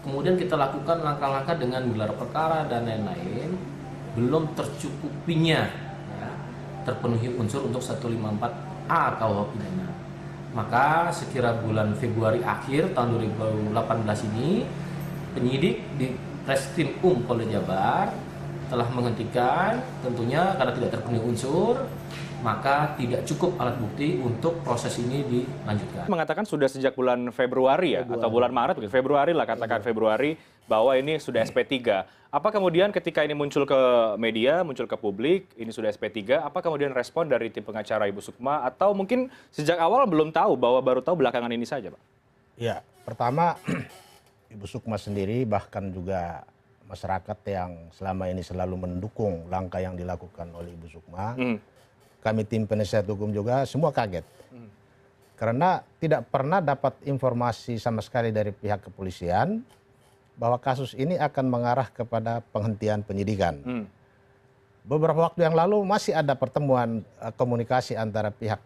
kemudian kita lakukan langkah-langkah dengan gelar perkara dan lain-lain, belum tercukupinya ya, terpenuhi unsur untuk 154A KUH pidana. Maka sekira bulan Februari akhir tahun 2018 ini, penyidik di Reskrim Polda Jabar telah menghentikan, tentunya karena tidak terpenuhi unsur, maka tidak cukup alat bukti untuk proses ini dilanjutkan. Mengatakan sudah sejak bulan Februari ya, atau bulan Maret, Februari lah katakan Februari, bahwa ini sudah SP3. Apa kemudian ketika ini muncul ke media, muncul ke publik, ini sudah SP3, apa kemudian respon dari tim pengacara Ibu Sukma, atau mungkin sejak awal belum tahu, bahwa baru tahu belakangan ini saja, Pak? Ya, pertama Ibu Sukma sendiri, bahkan juga masyarakat yang selama ini selalu mendukung langkah yang dilakukan oleh Ibu Sukma, kami tim penasihat hukum juga semua kaget. Karena tidak pernah dapat informasi sama sekali dari pihak kepolisian bahwa kasus ini akan mengarah kepada penghentian penyidikan. Beberapa waktu yang lalu masih ada pertemuan komunikasi antara pihak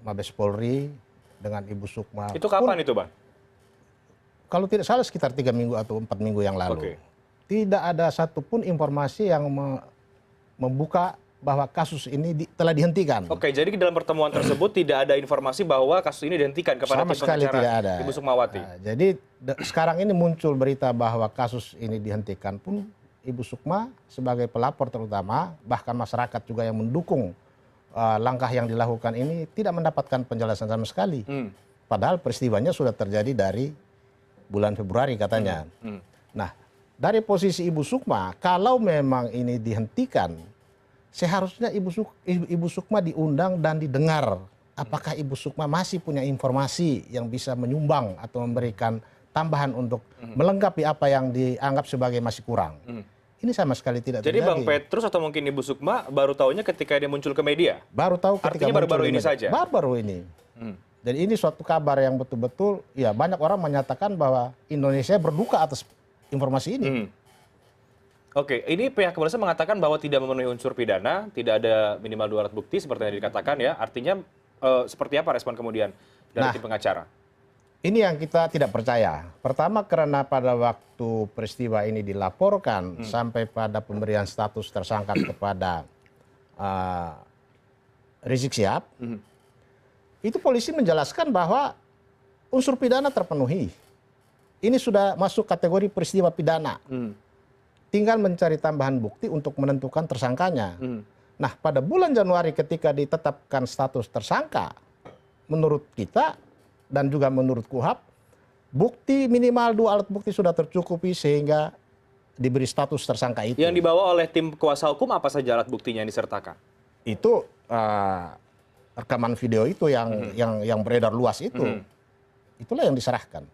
Mabes Polri dengan Ibu Sukma. Itu kapan itu, Bang? Kalau tidak salah sekitar 3 minggu atau 4 minggu yang lalu. Tidak ada satupun informasi yang membuka bahwa kasus ini telah dihentikan. Oke, jadi dalam pertemuan tersebut tidak ada informasi bahwa kasus ini dihentikan kepada sama tim sekali pengacara tidak ada. Ibu Sukmawati. Nah, jadi sekarang ini muncul berita bahwa kasus ini dihentikan pun Ibu Sukma sebagai pelapor terutama, bahkan masyarakat juga yang mendukung langkah yang dilakukan ini tidak mendapatkan penjelasan sama sekali. Padahal peristiwanya sudah terjadi dari bulan Februari katanya. Nah, dari posisi Ibu Sukma, kalau memang ini dihentikan, seharusnya Ibu Sukma diundang dan didengar. Apakah Ibu Sukma masih punya informasi yang bisa menyumbang atau memberikan tambahan untuk melengkapi apa yang dianggap sebagai masih kurang. Ini sama sekali tidak Jadi terjadi. Bang Petrus atau mungkin Ibu Sukma baru tahunya ketika dia muncul ke media? Baru tahu ketika Artinya baru-baru muncul ini di media. saja? Baru-baru ini. Jadi ini suatu kabar yang betul-betul, ya banyak orang menyatakan bahwa Indonesia berduka atas informasi ini. Oke, ini pihak kepolisian mengatakan bahwa tidak memenuhi unsur pidana, tidak ada minimal 2 alat bukti seperti yang dikatakan ya. Artinya seperti apa respon kemudian dari tim pengacara? Ini yang kita tidak percaya. Pertama karena pada waktu peristiwa ini dilaporkan sampai pada pemberian status tersangka kepada Rizik Syihab, itu polisi menjelaskan bahwa unsur pidana terpenuhi. Ini sudah masuk kategori peristiwa pidana. Tinggal mencari tambahan bukti untuk menentukan tersangkanya. Nah, pada bulan Januari ketika ditetapkan status tersangka, menurut kita dan juga menurut KUHAP, bukti minimal 2 alat bukti sudah tercukupi sehingga diberi status tersangka itu. Yang dibawa oleh tim kuasa hukum apa saja alat buktinya yang disertakan? Itu rekaman video itu yang beredar luas itu. Itulah yang diserahkan.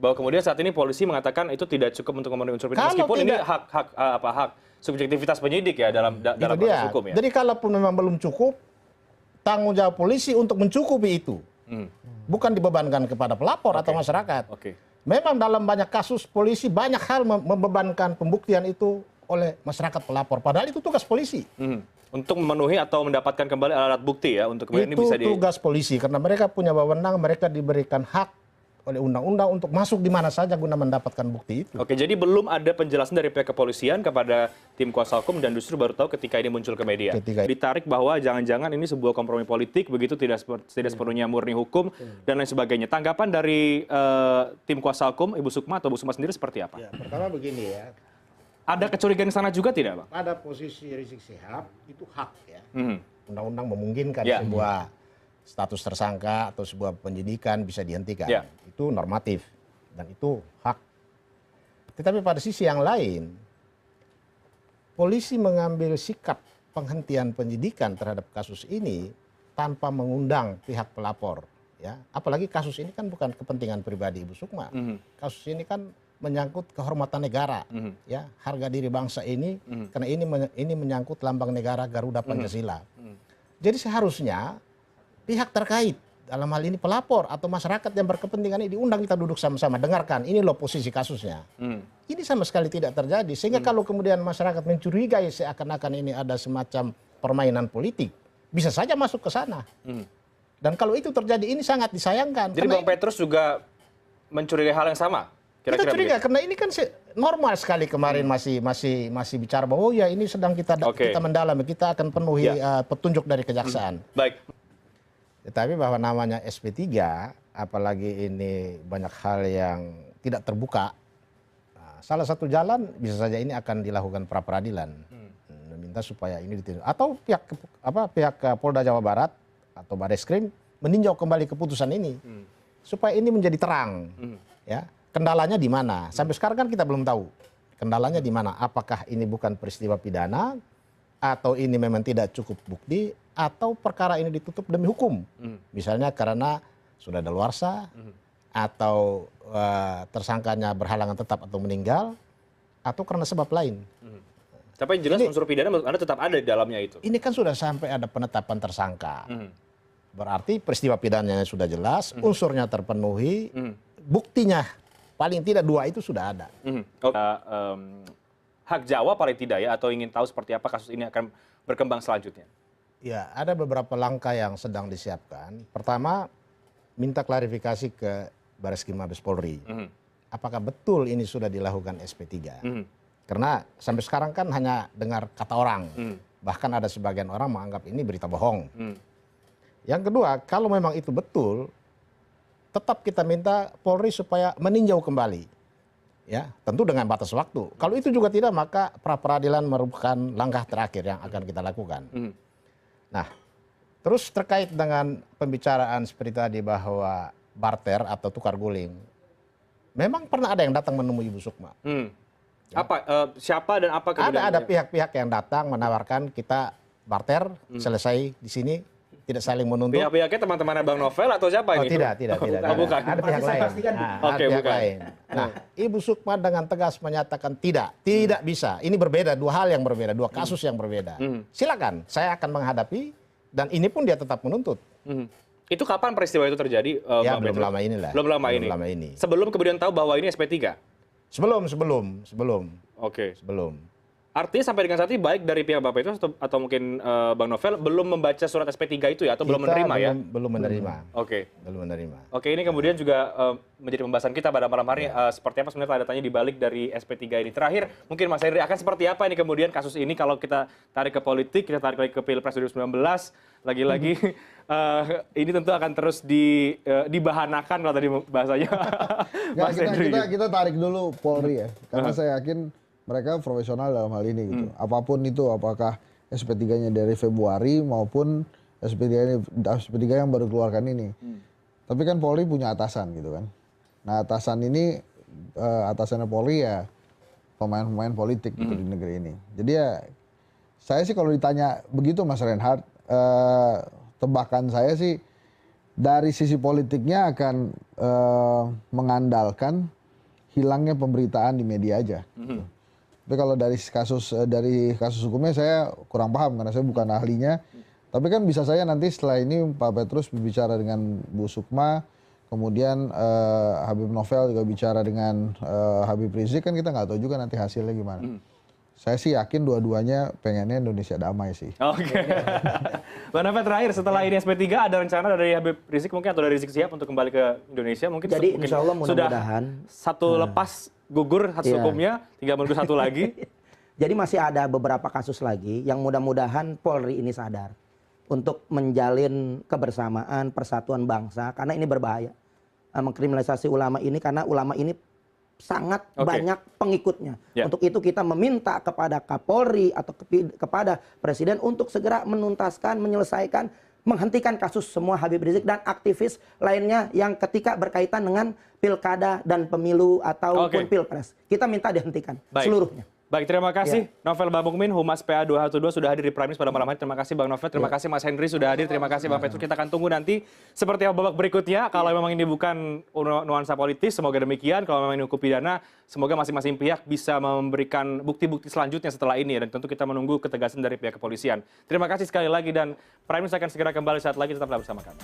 Bahwa kemudian saat ini polisi mengatakan itu tidak cukup untuk memenuhi unsur pidana, meskipun ini hak subjektivitas penyidik ya dalam proses hukum ya. Jadi kalaupun memang belum cukup, tanggung jawab polisi untuk mencukupi itu. Bukan dibebankan kepada pelapor atau masyarakat. Memang dalam banyak kasus polisi banyak hal membebankan pembuktian itu oleh masyarakat pelapor. Padahal itu tugas polisi. Untuk memenuhi atau mendapatkan kembali alat bukti ya, untuk kemudian ini bisa Itu tugas polisi karena mereka punya wewenang, mereka diberikan hak oleh undang-undang untuk masuk di mana saja guna mendapatkan bukti itu. Oke, jadi belum ada penjelasan dari pihak kepolisian kepada tim kuasa hukum dan justru baru tahu ketika ini muncul ke media. Ditarik bahwa jangan-jangan ini sebuah kompromi politik, begitu tidak sepenuhnya murni hukum dan lain sebagainya. Tanggapan dari tim kuasa hukum Ibu Sukma atau Bu Sukma sendiri seperti apa? Ya, pertama begini ya. Ada kecurigaan di sana juga tidak, Bang? Pada posisi Rizik Syihab itu hak ya. Undang-undang memungkinkan sebuah status tersangka atau sebuah penyidikan bisa dihentikan. Itu normatif dan itu hak. Tetapi pada sisi yang lain, polisi mengambil sikap penghentian penyidikan terhadap kasus ini tanpa mengundang pihak pelapor. Ya, apalagi kasus ini kan bukan kepentingan pribadi Ibu Sukma. Kasus ini kan menyangkut kehormatan negara, ya, harga diri bangsa ini, karena ini menyangkut lambang negara Garuda Pancasila. Jadi seharusnya pihak terkait dalam hal ini pelapor atau masyarakat yang berkepentingan ini diundang, kita duduk sama-sama, dengarkan ini loh posisi kasusnya. Ini sama sekali tidak terjadi, sehingga kalau kemudian masyarakat mencurigai seakan-akan ini ada semacam permainan politik, bisa saja masuk ke sana. Dan kalau itu terjadi ini sangat disayangkan. Jadi Bang Petrus juga mencurigai hal yang sama? Kita curiga karena ini kan normal sekali kemarin masih bicara bahwa oh ya ini sedang kita mendalami, kita akan penuhi petunjuk dari kejaksaan. Baik. Tetapi bahwa namanya SP3, apalagi ini banyak hal yang tidak terbuka. Salah satu jalan bisa saja ini akan dilakukan pra peradilan, meminta supaya ini ditindak. Atau pihak Polda Jawa Barat atau Bareskrim meninjau kembali keputusan ini, supaya ini menjadi terang. Ya, kendalanya di mana? Sampai sekarang kan kita belum tahu kendalanya di mana. Apakah ini bukan peristiwa pidana, atau ini memang tidak cukup bukti, atau perkara ini ditutup demi hukum, misalnya karena sudah daluarsa, atau tersangkanya berhalangan tetap atau meninggal, atau karena sebab lain. Tapi yang jelas unsur pidana menurut Anda tetap ada di dalamnya itu. Ini kan sudah sampai ada penetapan tersangka. Berarti peristiwa pidananya sudah jelas, unsurnya terpenuhi, buktinya paling tidak 2 itu sudah ada. Hak jawab paling tidak ya, atau ingin tahu seperti apa kasus ini akan berkembang selanjutnya? Ya, ada beberapa langkah yang sedang disiapkan. Pertama, minta klarifikasi ke Bareskrim Mabes Polri. Apakah betul ini sudah dilakukan SP3? Karena sampai sekarang kan hanya dengar kata orang. Bahkan ada sebagian orang menganggap ini berita bohong. Yang kedua, kalau memang itu betul, tetap kita minta Polri supaya meninjau kembali. Ya, tentu dengan batas waktu. Kalau itu juga tidak, maka pra peradilan merupakan langkah terakhir yang akan kita lakukan. Nah, terus terkait dengan pembicaraan seperti tadi bahwa barter atau tukar guling, memang pernah ada yang datang menemui Ibu Sukma. Siapa dan apa kemudian? Ada pihak-pihak yang datang menawarkan kita barter, selesai di sini, tidak saling menuntut. Pihak-pihaknya teman-teman Bang Novel atau siapa ini? Tidak. Bukan. Ada pihak lain. Ada pihak lain. Nah, Ibu Sukma dengan tegas menyatakan tidak bisa. Ini berbeda, 2 hal yang berbeda, 2 kasus yang berbeda. Silakan, saya akan menghadapi, dan ini pun dia tetap menuntut. Itu kapan peristiwa itu terjadi? Ya, belum lama inilah. Belum lama ini. Sebelum kemudian tahu bahwa ini SP3? Sebelum. Oke. Sebelum. Artinya sampai dengan saat ini baik dari pihak Bapak itu atau mungkin Bang Novel belum membaca surat SP3 itu ya, atau belum menerima ya? Belum menerima. Oke. Belum menerima. Oke, ini kemudian juga menjadi pembahasan kita pada malam hari. Seperti apa sebenarnya tanda tanya di balik dari SP3 ini. Terakhir, mungkin Mas Henry, akan seperti apa ini kemudian kasus ini kalau kita tarik ke politik, kita tarik lagi ke Pilpres 2019, lagi-lagi ini tentu akan terus dibahanakan kalau tadi bahasanya. Mas Henry. Kita tarik dulu Polri ya, karena saya yakin mereka profesional dalam hal ini gitu. Apapun itu, apakah SP3-nya dari Februari maupun SP3 yang baru keluarkan ini. Tapi kan Polri punya atasan gitu kan. Nah, atasan ini atasannya Polri ya pemain-pemain politik gitu di negeri ini. Jadi ya saya sih kalau ditanya begitu Mas Reinhardt, tebakan saya sih dari sisi politiknya akan mengandalkan hilangnya pemberitaan di media aja. Gitu. Tapi kalau dari kasus hukumnya saya kurang paham karena saya bukan ahlinya. Tapi kan bisa saya nanti setelah ini Pak Petrus berbicara dengan Bu Sukma, kemudian Habib Novel juga bicara dengan Habib Rizik, kan kita nggak tahu juga nanti hasilnya gimana. Saya sih yakin dua-duanya pengennya Indonesia damai sih. Oke. Bang Novel, terakhir setelah ini SP3 ada rencana dari Habib Rizik mungkin atau dari Rizik Sihab untuk kembali ke Indonesia? Mungkin jadi insya Allah mudah-mudahan satu lepas gugur kasus hukumnya, tinggal menunggu satu lagi. Jadi masih ada beberapa kasus lagi yang mudah-mudahan Polri ini sadar untuk menjalin kebersamaan, persatuan bangsa, karena ini berbahaya. Mengkriminalisasi ulama ini karena ulama ini sangat banyak pengikutnya. Untuk itu kita meminta kepada Kapolri atau kepada Presiden untuk segera menuntaskan, menyelesaikan, menghentikan kasus semua Habib Rizik dan aktivis lainnya yang ketika berkaitan dengan pilkada dan pemilu ataupun pilpres. Kita minta dihentikan seluruhnya. Baik, terima kasih Novel Bamukmin, Humas PA 212 sudah hadir di Prime News pada malam hari. Terima kasih Bang Novel, terima kasih Mas Henry sudah hadir, terima kasih Bang Petrus. Kita akan tunggu nanti seperti apa babak berikutnya. Kalau memang ini bukan nuansa politis, semoga demikian. Kalau memang ini hukum pidana, semoga masing-masing pihak bisa memberikan bukti-bukti selanjutnya setelah ini. Dan tentu kita menunggu ketegasan dari pihak kepolisian. Terima kasih sekali lagi dan Prime News akan segera kembali saat lagi, tetaplah bersama kami.